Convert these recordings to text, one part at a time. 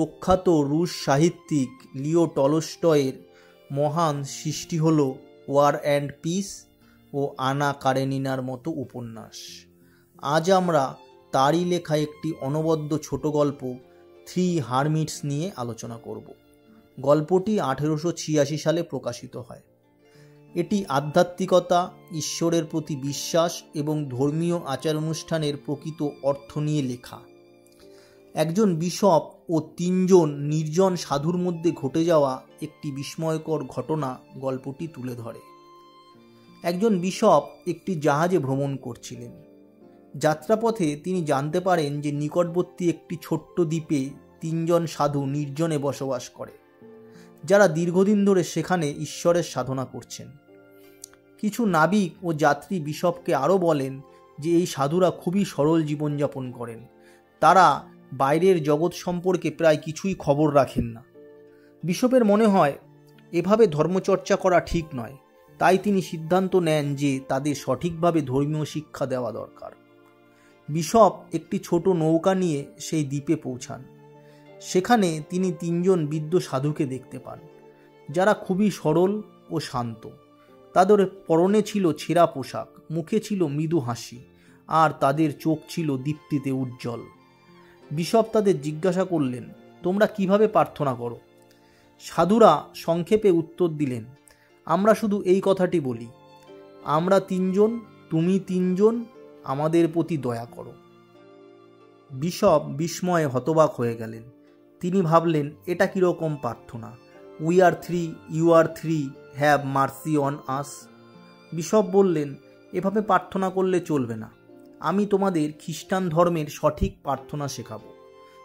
প্রখ্যাত রুশ সাহিত্যিক লিও টলস্টয়ের মহান সৃষ্টি হল ওয়ার অ্যান্ড পিস ও আনা কারেনিনার মতো উপন্যাস। আজ আমরা তারই লেখা একটি অনবদ্য ছোট গল্প থ্রি হারমিটস নিয়ে আলোচনা করব। গল্পটি 1886 সালে প্রকাশিত হয়। এটি আধ্যাত্মিকতা, ঈশ্বরের প্রতি বিশ্বাস এবং ধর্মীয় আচার অনুষ্ঠানের প্রকৃত অর্থ নিয়ে লেখা। একজন বিশপ ও 3 জন নির্জন সাধুর মধ্যে ঘটে যাওয়া একটি বিস্ময়কর ঘটনা গল্পটি তুলে ধরে। একজন বিশপ একটি জাহাজে ভ্রমণ করছিলেন। যাত্রাপথে তিনি জানতে পারেন যে নিকটবর্তী একটি ছোট্ট দ্বীপে 3 জন সাধু নির্জনে বসবাস করে, যারা দীর্ঘদিন ধরে সেখানে ঈশ্বরের সাধনা করছেন। কিছু নাবিক ও যাত্রী বিশপকে আরও বলেন যে এই সাধুরা খুবই সরল জীবনযাপন করেন, তারা বাইরের জগৎ সম্পর্কে প্রায় কিছুই খবর রাখেন না। বিশপের মনে হয় এভাবে ধর্মচর্চা করা ঠিক নয়, তাই তিনি সিদ্ধান্ত নেন যে তাদের সঠিকভাবে ধর্মীয় শিক্ষা দেওয়া দরকার। বিশপ একটি ছোট নৌকা নিয়ে সেই দ্বীপে পৌঁছান। সেখানে তিনি 3 জন বৃদ্ধ সাধুকে দেখতে পান, যারা খুবই সরল ও শান্ত। তাদের পরনে ছিল ছেঁড়া পোশাক, মুখে ছিল মৃদু হাসি, আর তাদের চোখ ছিল দীপ্তিতে উজ্জ্বল। বিশপ তাদের জিজ্ঞাসা করলেন, তোমরা কিভাবে প্রার্থনা করো? সাধুরা সংক্ষেপে উত্তর দিলেন, আমরা শুধু এই কথাটি বলি, আমরা 3 জন, তুমি 3 জন, আমাদের প্রতি দয়া করো। বিশপ বিস্ময়ে হতবাক হয়ে গেলেন। তিনি ভাবলেন, এটা কীরকম প্রার্থনা? We are 3, you are 3, have mercy on us. Bishop বললেন, এভাবে প্রার্থনা করলে চলবে না। আমি তোমাদের খ্রিস্টান ধর্মের সঠিক প্রার্থনা শেখাবো।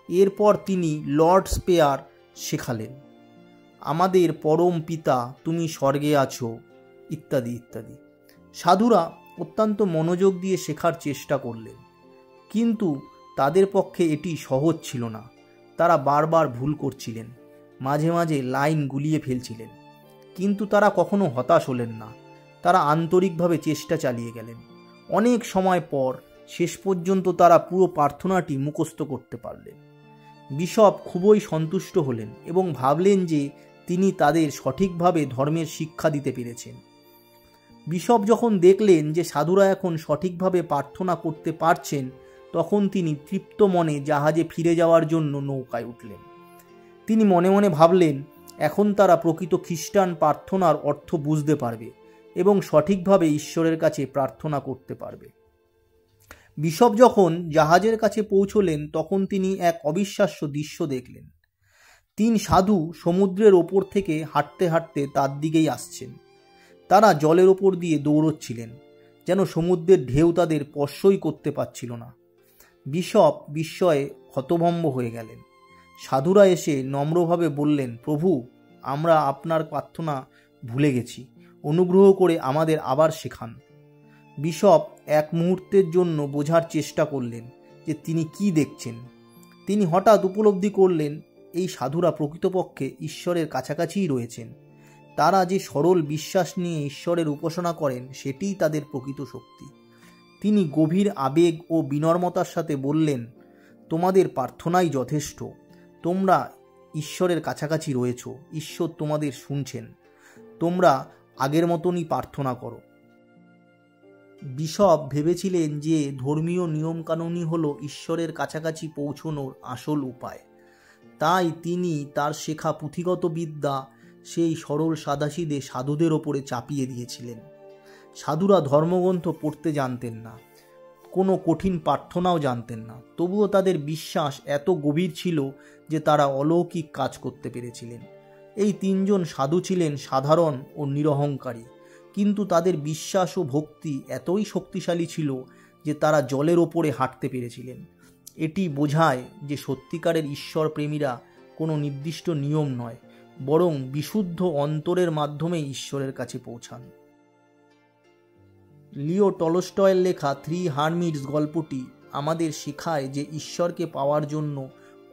এরপর তিনি লর্ডস প্রেয়ার শেখালেন, আমাদের পরম পিতা তুমি স্বর্গে আছো, ইত্যাদি ইত্যাদি। সাধুরা অত্যন্ত মনোযোগ দিয়ে শেখার চেষ্টা করলেন, কিন্তু তাদের পক্ষে এটি সহজ ছিল না। তারা বারবার ভুল করছিলেন, মাঝে মাঝে লাইন গুলিয়ে ফেলছিলেন, কিন্তু তারা কখনো হতাশ হলেন না। তারা আন্তরিকভাবে চেষ্টা চালিয়ে গেলেন। অনেক সময় পর শেষ পর্যন্ত তারা পুরো প্রার্থনাটি মুখস্থ করতে পারলেন। বিশপ খুবই সন্তুষ্ট হলেন এবং ভাবলেন যে তিনি তাদের সঠিকভাবে ধর্মের শিক্ষা দিতে পেরেছেন। বিশপ যখন দেখলেন যে সাধুরা এখন সঠিকভাবে প্রার্থনা করতে পারছেন, তখন তিনি তৃপ্ত মনে জাহাজে ফিরে যাওয়ার জন্য নৌকায় উঠলেন। তিনি মনে মনে ভাবলেন, এখন তারা প্রকৃত খ্রিস্টান প্রার্থনার অর্থ বুঝতে পারবে এবং সঠিকভাবে ঈশ্বরের কাছে প্রার্থনা করতে পারবে। বিশপ যখন জাহাজের কাছে পৌঁছলেন, তখন তিনি এক অবিশ্বাস্য দৃশ্য দেখলেন। 3 সাধু সমুদ্রের ওপর থেকে হাঁটতে হাঁটতে তার দিকেই আসছেন। তারা জলের ওপর দিয়ে দৌড়চ্ছিলেন, যেন সমুদ্রের ঢেউ তাদের স্পর্শই করতে পারছিল না। বিশপ বিস্ময়ে হতভম্ব হয়ে গেলেন। সাধুরা এসে নম্রভাবে বললেন, প্রভু, আমরা আপনার প্রার্থনা ভুলে গেছি, অনুগ্রহ করে আমাদের আবার শেখান। বিশপ এক মুহূর্তের জন্য বোঝার চেষ্টা করলেন যে তিনি কি দেখছেন। তিনি হঠাৎ উপলব্ধি করলেন, এই সাধুরা প্রকৃতপক্ষে ঈশ্বরের কাছাকাছিই রয়েছেন। তারা যে সরল বিশ্বাস নিয়ে ঈশ্বরের উপাসনা করেন, সেটিই তাদের প্রকৃত শক্তি। তিনি গভীর আবেগ ও বিনম্রতার সাথে বললেন, তোমাদের প্রার্থনাই যথেষ্ট। তোমরা ঈশ্বরের কাছাকাছি রয়েছ, ঈশ্বর তোমাদের শুনছেন। তোমরা আগের মতনই প্রার্থনা করো। বিশপ ভেবেছিলেন যে ধর্মীয় নিয়মকানুনই হলো ঈশ্বরের কাছাকাছি পৌঁছনোর আসল উপায়। তাই তিনি তার শেখা পুঁথিগত বিদ্যা সেই সরল সাদাসিধে সাধুদের ওপরে চাপিয়ে দিয়েছিলেন। সাধুরা ধর্মগ্রন্থ পড়তে জানতেন না, কোনো কঠিন প্রার্থনাও জানতেন না, তবুও তাদের বিশ্বাস এত গভীর ছিল যে তারা অলৌকিক কাজ করতে পেরেছিলেন। এই 3 জন সাধু ছিলেন সাধারণ ও নিরহংকারী, কিন্তু তাদের বিশ্বাস ও ভক্তি এতই শক্তিশালী ছিল যে তারা জলের ওপরে হাঁটতে পেরেছিলেন। এটি বোঝায় যে সত্যিকারের ঈশ্বর প্রেমীরা কোনো নির্দিষ্ট নিয়ম নয়, বরং বিশুদ্ধ অন্তরের মাধ্যমে ঈশ্বরের কাছে পৌঁছান। লিও টলস্টয়ের লেখা 3 হারমিটস গল্পটি আমাদের শেখায় যে ঈশ্বরকে পাওয়ার জন্য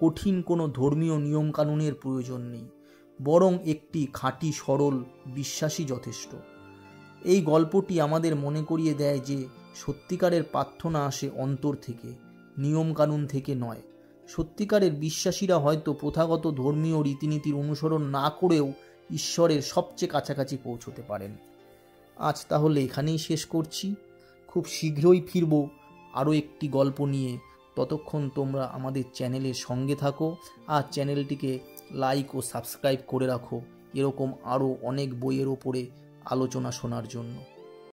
কঠিন কোনো ধর্মীয় নিয়মকানুনের প্রয়োজন নেই, বরং একটি খাঁটি সরল বিশ্বাসই যথেষ্ট। এই গল্পটি আমাদের মনে করিয়ে দেয় যে সত্যিকারের প্রার্থনা আসে অন্তর থেকে, নিয়মকানুন থেকে নয়। সত্যিকারের বিশ্বাসীরা হয়তো প্রথাগত ধর্মীয় রীতিনীতির অনুসরণ না করেও ঈশ্বরের সবচেয়ে কাছাকাছি পৌঁছতে পারেন। আজ তাহলে এখানেই শেষ করছি। খুব শীঘ্রই ফিরব আরও একটি গল্প নিয়ে। ততক্ষণ তোমরা আমাদের চ্যানেলের সঙ্গে থাকো আর চ্যানেলটিকে লাইক ও সাবস্ক্রাইব করে রাখো এরকম আরও অনেক বইয়ের ওপরে আলোচনা শোনার জন্য।